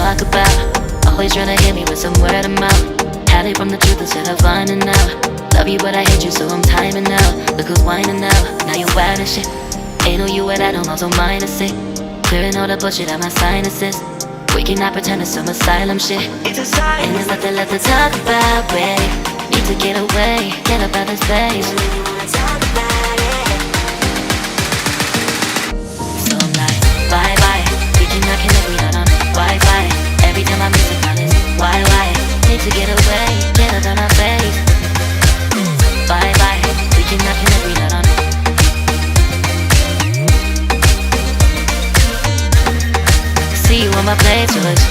talk about. Always trying to hit me with some word of mouth. Hide it from the truth instead of finding out. Love you but I hate you so I'm timing out. Look who's whining now, now you're wild and shit. Ain't no you at I don't also mind a sick. Clearing all the bullshit out my sinuses. We cannot pretend it's some asylum shit. It's a sign. And there's nothing left to talk about, babe. Need to get away, get up out of this place. So I'm like, bye bye. We cannot connect, we not on Wi-Fi. Every time I miss a call it's why? Need to get away, get up out my face. Bye bye. We cannot connect, we not on. See you on my playlist.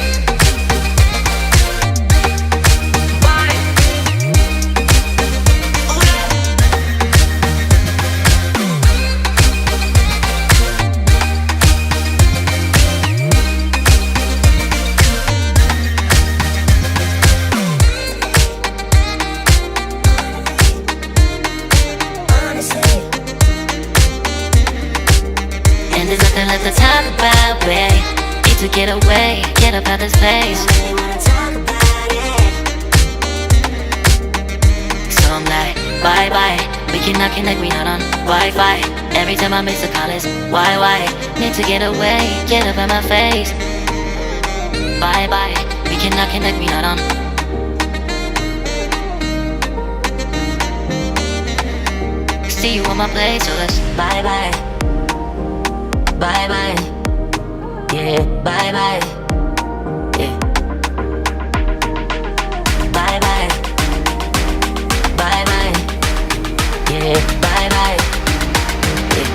And there's nothing left to talk about, babe. Need to get away, get up out this place. So I'm like, bye bye. We cannot connect, we not on Wi-Fi. Every time I miss a call it's why? Need to get away, get up out my face. Bye bye. We cannot connect, we not on. See you on my playlist. Bye bye. Bye bye, yeah, bye bye, yeah. Bye bye, bye bye, yeah, bye bye, yeah.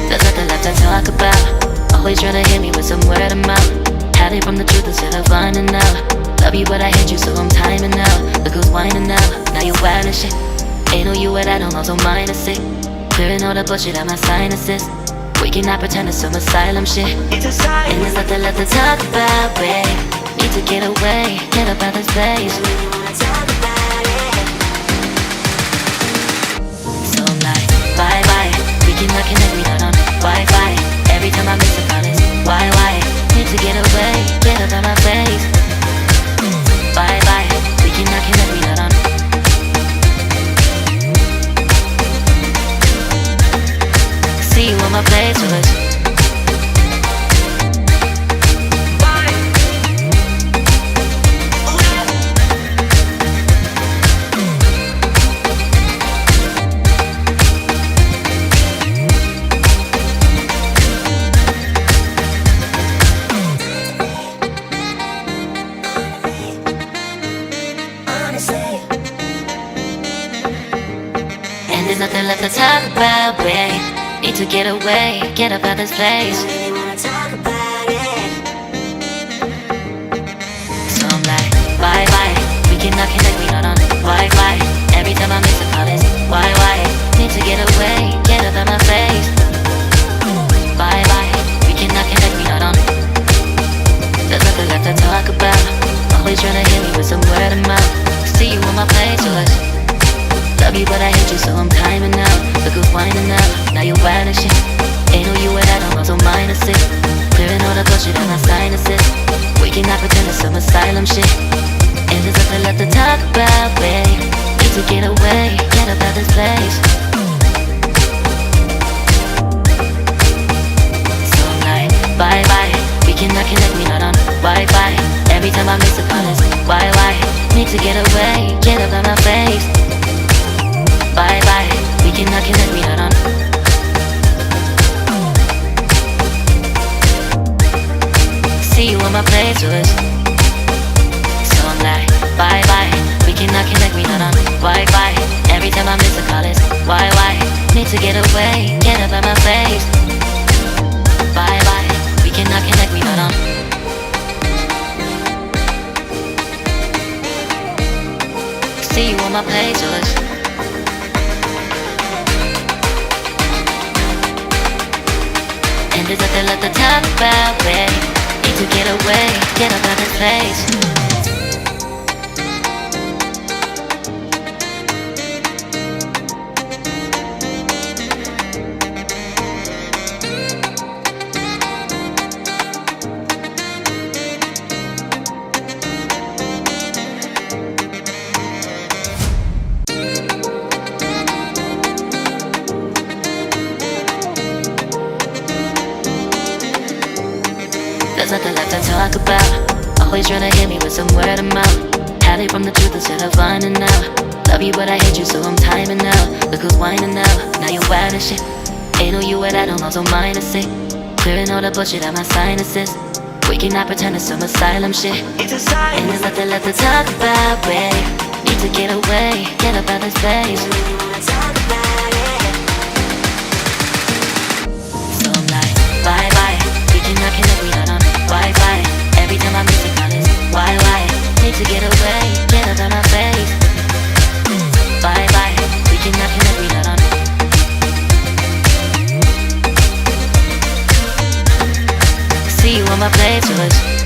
There's nothing left to talk about. Always trying to hit me with some word of mouth. Hide it from the truth instead of finding out. Love you but I hate you so I'm timing out. Look who's whining now, now you're wild and shit. Ain't no you at I don't also mind a sick. Clearing all the bullshit out my sinuses. We cannot pretend it's some asylum shit. It's a sign. And there's nothing left to talk about, babe. Need to get away, get up out this place. So I'm like, bye bye. We cannot connect, we not on Wi-Fi. Every time I miss a call it's why? Need to get away, get up out my face. Bye bye, we cannot connect, we not on. See you on my playlist. And there's nothing left to talk about, babe. Need to get away, get up out this place. So I'm like, bye bye. We cannot connect, we not on Wi-Fi. Every time I miss a call it's why? Need to get away, get up out my face. Bye bye. We cannot connect, we not on. There's nothing left to talk about. Always trying to hit me with some word of mouth. See you on my playlist. Love you but I hate you so I'm timing out. Look who's whining now, now you're wild and shit. Ain't no you at I don't also mind a sick. Clearing all the bullshit out my sinuses. We cannot pretend it's some asylum shit. And there's nothing left to talk about, babe. Need to get away, get up out this place. So I'm like, bye bye. We cannot connect, we not on Wi-Fi. Every time I miss a call it's why? Need to get away, get up out my face. Bye bye, we cannot connect, we not on. See you on my playlist. So I'm like, bye bye. We cannot connect, we not on Wi-Fi. Every time I miss a call it's why? Need to get away, get up out my face. Bye bye, we cannot connect, we not on. See you on my playlist. And there's nothing left to talk about, babe. Need to get away, get up out of this place. nothing left to talk about. Always trying to hit me with some word of mouth. Hide it from the truth instead of finding out. Love you but I hate you so I'm timing out. Look who's whining now, now you wild and shit. Ain't no you at all, also minus it. Clearing all the bullshit out my sinuses. We cannot pretend it's some asylum shit. And there's nothing left to talk about, babe. Need to get away, get up out this place. So I'm like, bye bye. We cannot connect, we not on Wi-Fi. Every time I miss a call it's why? Need to get away, get up out my face. Bye bye. We cannot connect, we not on. See you on my play tours.